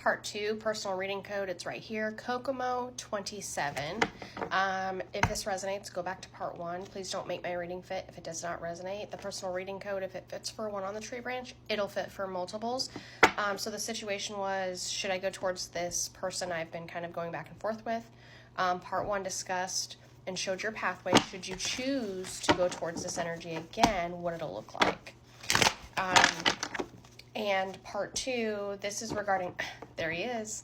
part 2, personal reading code. It's right here, Kokomo27. If this resonates, go back to part 1. Please don't make my reading fit if it does not resonate. The personal reading code, if it fits for one on the tree branch, it'll fit for multiples. So the situation was, should I go towards this person I've been kind of going back and forth with? Part 1 discussed and showed your pathway. Should you choose to go towards this energy again, what it'll look like. And part 2, this is regarding, there he is.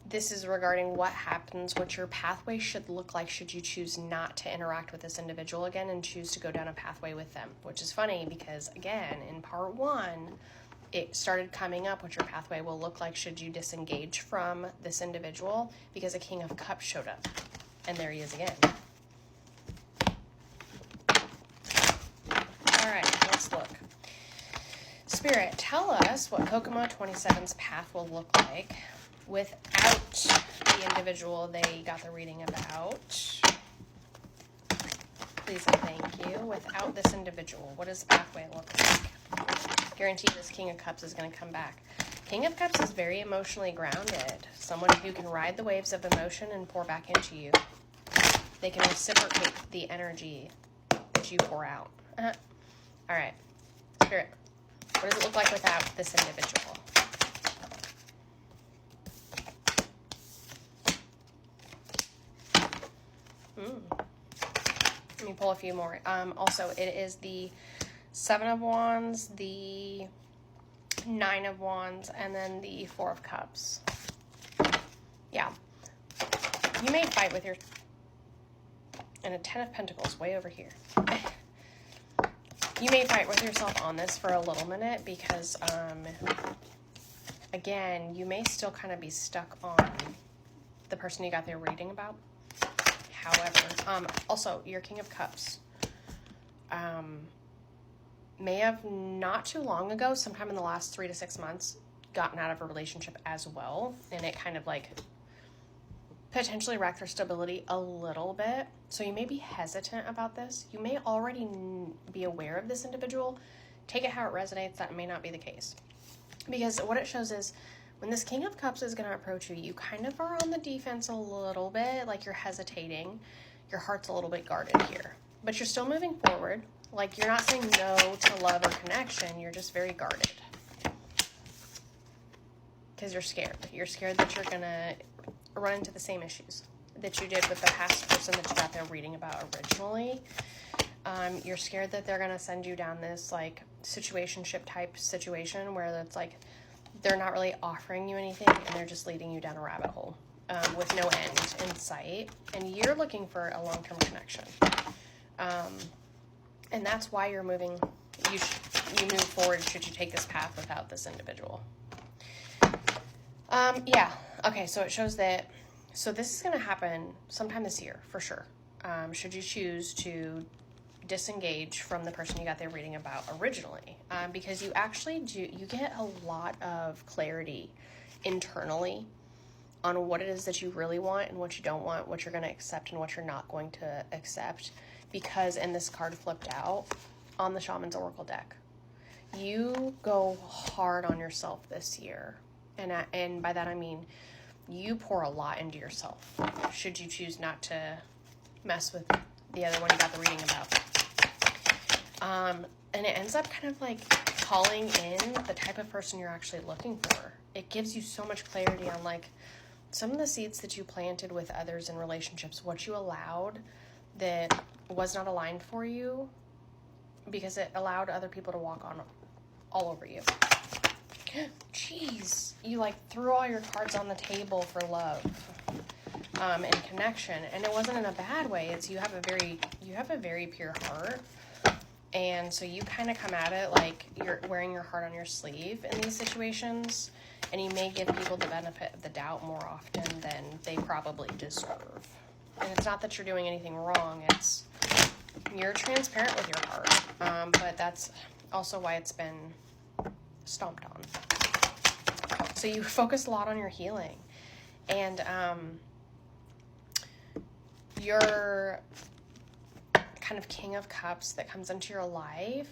This is regarding what happens, what your pathway should look like should you choose not to interact with this individual again and choose to go down a pathway with them. Which is funny because, again, in part 1, it started coming up what your pathway will look like should you disengage from this individual, because a King of Cups showed up. And there he is again. All right, let's look. Spirit, tell us what Kokomo27's path will look like without the individual they got the reading about. Please and thank you. Without this individual, what does the pathway look like? Guarantee this King of Cups is going to come back. King of Cups is very emotionally grounded. Someone who can ride the waves of emotion and pour back into you. They can reciprocate the energy that you pour out. All right. Spirit, what does it look like without this individual? Let me pull a few more. Also, it is the 7 of Wands, the 9 of Wands, and then the 4 of Cups. Yeah. You may fight with your... And a 10 of Pentacles way over here. You may fight with yourself on this for a little minute because, again, you may still kind of be stuck on the person you got their reading about. However, also, your King of Cups may have not too long ago, sometime in the last 3 to 6 months, gotten out of a relationship as well. And it kind of like potentially wreck their stability a little bit. So you may be hesitant about this. You may already be aware of this individual. Take it how it resonates. That may not be the case. Because what it shows is when this King of Cups is going to approach you, you kind of are on the defense a little bit, like you're hesitating. Your heart's a little bit guarded here. But you're still moving forward. Like you're not saying no to love or connection. You're just very guarded. Because you're scared. You're scared that you're going to run into the same issues that you did with the past person that you got there reading about originally. You're scared that they're going to send you down this like situationship type situation where it's like they're not really offering you anything and they're just leading you down a rabbit hole with no end in sight. And you're looking for a long-term connection. And that's why you're moving. You move forward should you take this path without this individual. Yeah. Okay, so it shows that, so this is going to happen sometime this year, for sure. Should you choose to disengage from the person you got their reading about originally. Because you actually you get a lot of clarity internally on what it is that you really want and what you don't want, what you're going to accept and what you're not going to accept. Because, and this card flipped out on the Shaman's Oracle deck, you go hard on yourself this year. And by that I mean you pour a lot into yourself should you choose not to mess with the other one you got the reading about. And it ends up kind of like calling in the type of person you're actually looking for. It gives you so much clarity on like some of the seeds that you planted with others in relationships, what you allowed that was not aligned for you because it allowed other people to walk on all over you. Jeez, you like threw all your cards on the table for love and connection, and it wasn't in a bad way. It's you have a very pure heart, and so you kind of come at it like you're wearing your heart on your sleeve in these situations, and you may give people the benefit of the doubt more often than they probably deserve. And it's not that you're doing anything wrong, it's you're transparent with your heart, but that's also why it's been stomped on. So you focus a lot on your healing, and your kind of King of Cups that comes into your life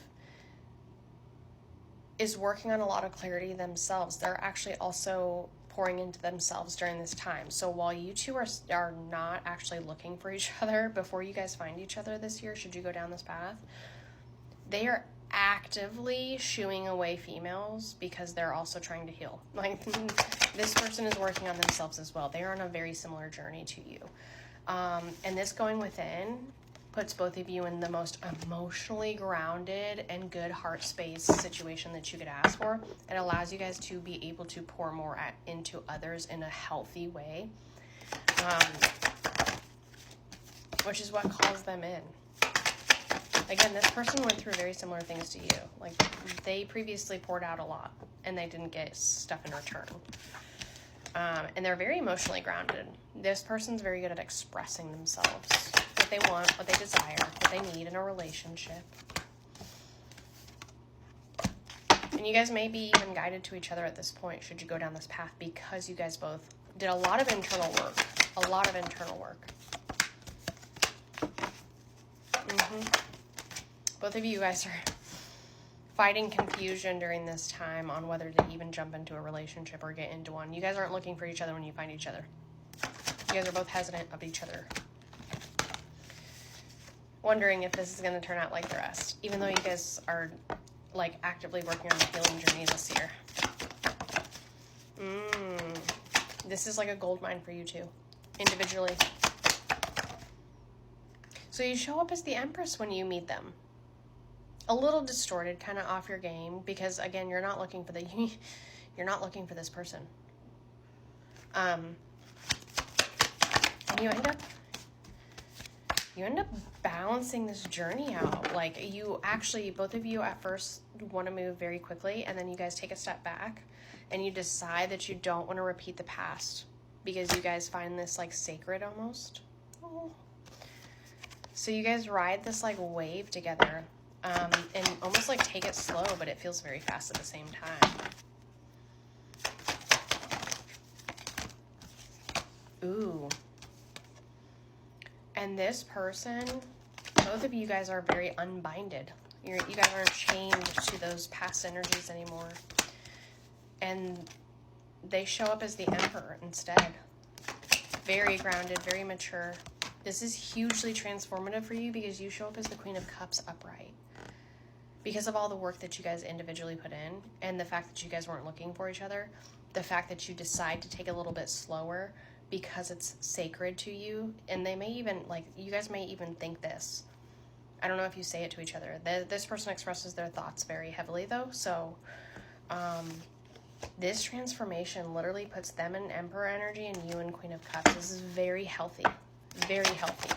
is working on a lot of clarity themselves. They're actually also pouring into themselves during this time. So while you two are not actually looking for each other before you guys find each other this year, should you go down this path, they are actively shooing away females because they're also trying to heal. Like, this person is working on themselves as well. They are on a very similar journey to you. And this going within puts both of you in the most emotionally grounded and good heart space situation that you could ask for. It allows you guys to be able to pour more into others in a healthy way, which is what calls them in. Again, this person went through very similar things to you. Like, they previously poured out a lot and they didn't get stuff in return. And they're very emotionally grounded. This person's very good at expressing themselves, what they want, what they desire, what they need in a relationship. And you guys may be even guided to each other at this point, should you go down this path, because you guys both did a lot of internal work. A lot of internal work. Both of you guys are fighting confusion during this time on whether to even jump into a relationship or get into one. You guys aren't looking for each other when you find each other. You guys are both hesitant of each other. Wondering if this is going to turn out like the rest, even though you guys are, like, actively working on the healing journey this year. This is like a gold mine for you two, individually. So you show up as the Empress when you meet them. A little distorted, kind of off your game, because again, you're not looking for this person. And you end up balancing this journey out. Like, you actually, both of you at first want to move very quickly, and then you guys take a step back and you decide that you don't want to repeat the past because you guys find this like sacred almost. Oh. So you guys ride this like wave together. And almost like take it slow, but it feels very fast at the same time. Ooh. And this person, both of you guys are very unbinded. You guys aren't chained to those past energies anymore. And they show up as the Emperor instead. Very grounded, very mature. This is hugely transformative for you because you show up as the Queen of Cups upright. Because of all the work that you guys individually put in and the fact that you guys weren't looking for each other, the fact that you decide to take a little bit slower because it's sacred to you, and they may even, like, you guys may even think this. I don't know if you say it to each other. This person expresses their thoughts very heavily, though, so this transformation literally puts them in Emperor energy and you in Queen of Cups. This is very healthy. Very healthy.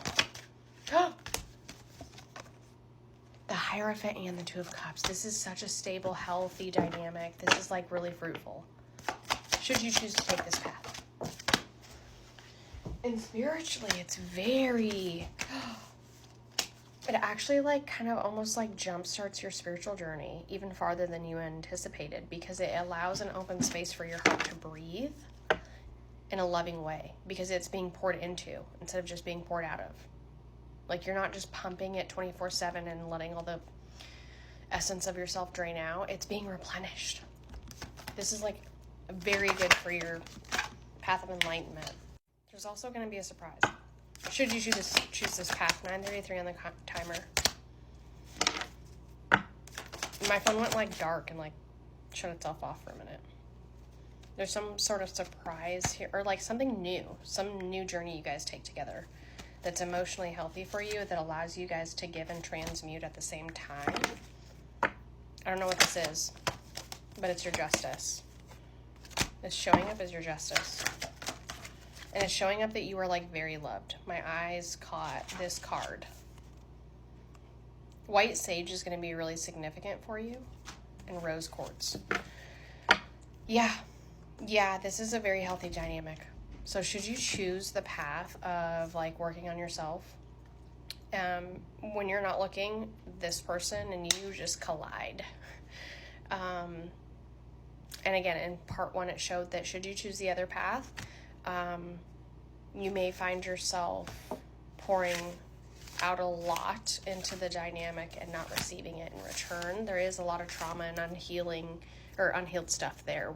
The Hierophant and the Two of Cups. This is such a stable, healthy dynamic. This is like really fruitful. Should you choose to take this path. And spiritually, it's very... It actually like kind of almost like jumpstarts your spiritual journey even farther than you anticipated, because it allows an open space for your heart to breathe in a loving way, because it's being poured into instead of just being poured out of. Like, you're not just pumping it 24/7 and letting all the essence of yourself drain out. It's being replenished. This is like very good for your path of enlightenment. There's also going to be a surprise. Should you choose this path, 9:33 on the timer. My phone went like dark and like shut itself off for a minute. There's some sort of surprise here, or like something new, some new journey you guys take together that's emotionally healthy for you, that allows you guys to give and transmute at the same time. I don't know what this is, but it's your justice. It's showing up as your justice. And it's showing up that you are like very loved. My eyes caught this card. White sage is going to be really significant for you, and rose quartz. Yeah, this is a very healthy dynamic. So should you choose the path of like working on yourself, when you're not looking, this person and you just collide. And again, in part 1, it showed that should you choose the other path, you may find yourself pouring out a lot into the dynamic and not receiving it in return. There is a lot of trauma and unhealed stuff there